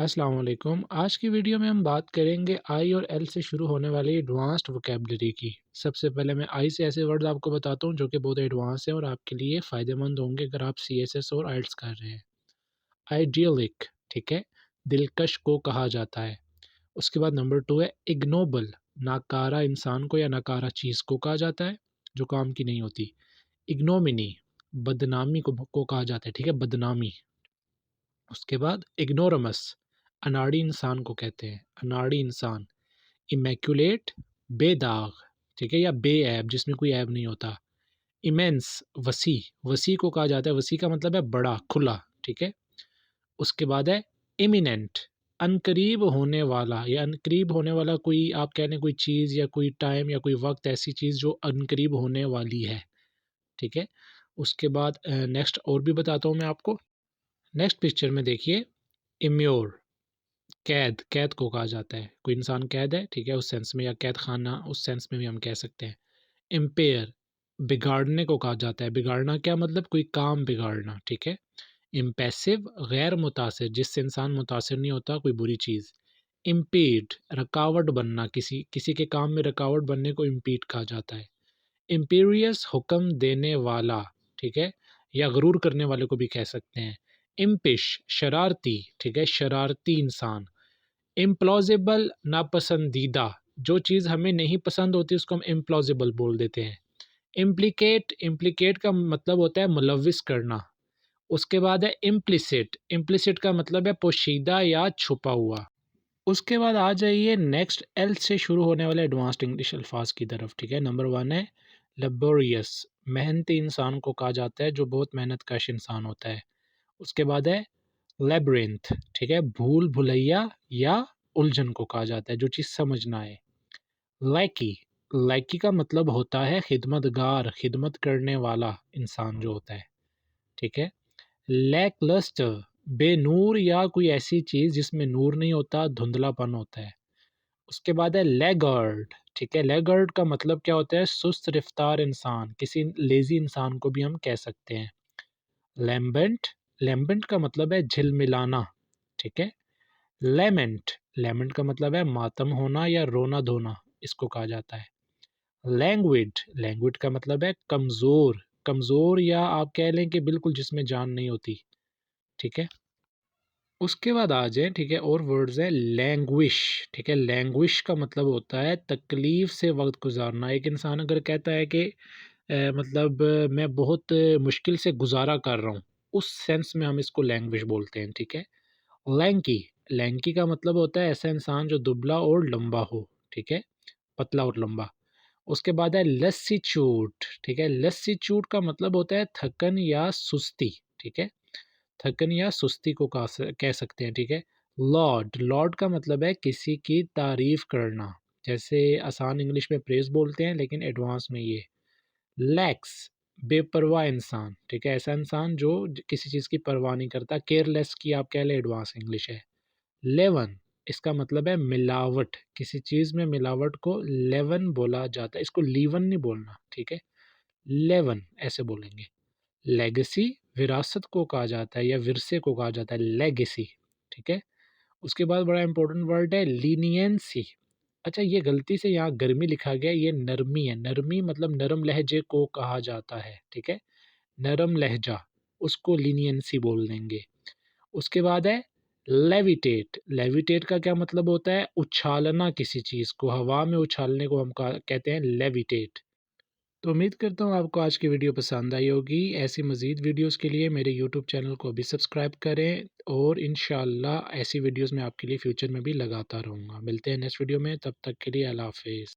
अस्सलाम वालेकुम। आज की वीडियो में हम बात करेंगे आई और एल से शुरू होने वाली एडवांस्ड वोकैबुलरी की। सबसे पहले मैं आई से ऐसे वर्ड्स आपको बताता हूँ जो कि बहुत एडवांस हैं और आपके लिए फ़ायदेमंद होंगे अगर आप सीएसएस और आइल्ट्स कर रहे हैं। आइडियलिक, ठीक है, दिलकश को कहा जाता है। उसके बाद नंबर 2 है इग्नोबल, नाकारा इंसान को या नाकारा चीज़ को कहा जाता है जो काम की नहीं होती। इग्नोमिनी, बदनामी को कहा जाता है, ठीक है, बदनामी। उसके बाद इग्नोरमस, अनाड़ी इंसान को कहते हैं, अनाड़ी इंसान। इमैक्युलेट, बेदाग, ठीक है, या बेऐब जिसमें कोई ऐब नहीं होता। इमेंस, वसी, वसी को कहा जाता है, वसी का मतलब है बड़ा, खुला, ठीक है। उसके बाद है इमिनेंट, अनकरीब होने वाला, या अनकरीब होने वाला कोई, आप कह लें कोई चीज़ या कोई टाइम या कोई वक्त, ऐसी चीज़ जो अनकरीब होने वाली है, ठीक है। उसके बाद नेक्स्ट और भी बताता हूँ मैं आपको। नेक्स्ट पिक्चर में देखिए, इम्योर, कैद, कैद को कहा जाता है, कोई इंसान कैद है, ठीक है, उस सेंस में, या कैद खाना उस सेंस में भी हम कह सकते हैं। इम्पेयर, बिगाड़ने को कहा जाता है, बिगाड़ना क्या मतलब, कोई काम बिगाड़ना, ठीक है। इम्पैसिव, गैर मुतासिर, जिससे इंसान मुतासिर नहीं होता, कोई बुरी चीज़। इम्पीड, रुकावट बनना, किसी किसी के काम में रुकावट बनने को इम्पीड कहा जाता है। इम्पीरियस, हुक्म देने वाला, ठीक है, या गरूर करने वाले को भी कह सकते हैं। इम्पिश, शरारती, ठीक है, शरारती इंसान। इम्प्लॉजिबल, नापसंदीदा, जो चीज़ हमें नहीं पसंद होती उसको हम इम्प्लॉजिबल बोल देते हैं। इम्प्लिकेट, इम्प्लिकेट का मतलब होता है मुलविस करना। उसके बाद है इम्प्लिसिट, इम्प्लिसिट का मतलब है पोशीदा या छुपा हुआ। उसके बाद आ जाइए नेक्स्ट एल से शुरू होने वाले एडवांस्ड इंग्लिश अल्फाज की तरफ, ठीक है। नंबर 1 है लेबोरियस, मेहनती इंसान को कहा जाता है जो बहुत मेहनत कश इंसान होता है। उसके बाद है लेब्रिंथ, ठीक है, भूल भुलैया या उलझन को कहा जाता है, जो चीज़ समझ ना आए। लाइकी, लाइकी का मतलब होता है खिदमतगार, खिदमत करने वाला इंसान जो होता है, ठीक है। लैकलस्टर, बेनूर या कोई ऐसी चीज़ जिसमें नूर नहीं होता, धुंधलापन होता है। उसके बाद है लैगर्ड, ठीक है, लैगर्ड का मतलब क्या होता है, सुस्त रफ्तार इंसान, किसी लेज़ी इंसान को भी हम कह सकते हैं। लैम्बेंट, लैम्बेंट का मतलब है झिलमिलाना, ठीक है। लेमेंट, लेमेंट का मतलब है मातम होना या रोना धोना, इसको कहा जाता है। लैंग्विड, लैंग्विड का मतलब है कमज़ोर, कमज़ोर या आप कह लें कि बिल्कुल जिसमें जान नहीं होती, ठीक है। उसके बाद आ जाए, ठीक है, और वर्ड्स है लैंग्विश, ठीक है, लैंग्विश का मतलब होता है तकलीफ़ से वक्त गुजारना। एक इंसान अगर कहता है कि मतलब मैं बहुत मुश्किल से गुजारा कर रहा हूँ, उस सेंस में हम इसको लैंग्विश बोलते हैं, ठीक है। लैंकी, लैंकी का मतलब होता है ऐसा इंसान जो दुबला और लंबा हो, ठीक है, पतला और लंबा। उसके बाद है लस्सीचूट, ठीक है, लस्सीचूट का मतलब होता है थकन या सुस्ती, ठीक है, थकन या सुस्ती को कह सकते हैं, ठीक है। लॉर्ड, लॉर्ड का मतलब है किसी की तारीफ करना, जैसे आसान इंग्लिश में प्रेज बोलते हैं लेकिन एडवांस में ये। लैक्स, बेपरवाह इंसान, ठीक है, ऐसा इंसान जो किसी चीज़ की परवाह नहीं करता, केयरलेस की आप कह लें एडवांस इंग्लिश है। लेवन, इसका मतलब है मिलावट, किसी चीज़ में मिलावट को लेवन बोला जाता है, इसको लीवन नहीं बोलना, ठीक है, लेवन ऐसे बोलेंगे। लेगेसी, विरासत को कहा जाता है या विरसे को कहा जाता है, लेगेसी, ठीक है। उसके बाद बड़ा इंपॉर्टेंट वर्ड है लीनियंसी। अच्छा, ये गलती से यहाँ गर्मी लिखा गया, ये नरमी है, नरमी मतलब नरम लहजे को कहा जाता है, ठीक है, नरम लहजा, उसको लीनियंसी बोल देंगे। उसके बाद है लेविटेट, लेविटेट का क्या मतलब होता है, उछालना, किसी चीज़ को हवा में उछालने को हम कहते हैं लेविटेट। तो उम्मीद करता हूँ आपको आज की वीडियो पसंद आई होगी। ऐसी मज़ीद वीडियोस के लिए मेरे यूट्यूब चैनल को भी सब्सक्राइब करें और इंशाल्लाह ऐसी वीडियोस मैं आपके लिए फ्यूचर में भी लगाता रहूँगा। मिलते हैं नेक्स्ट वीडियो में, तब तक के लिए अल्लाह हाफ़िज़।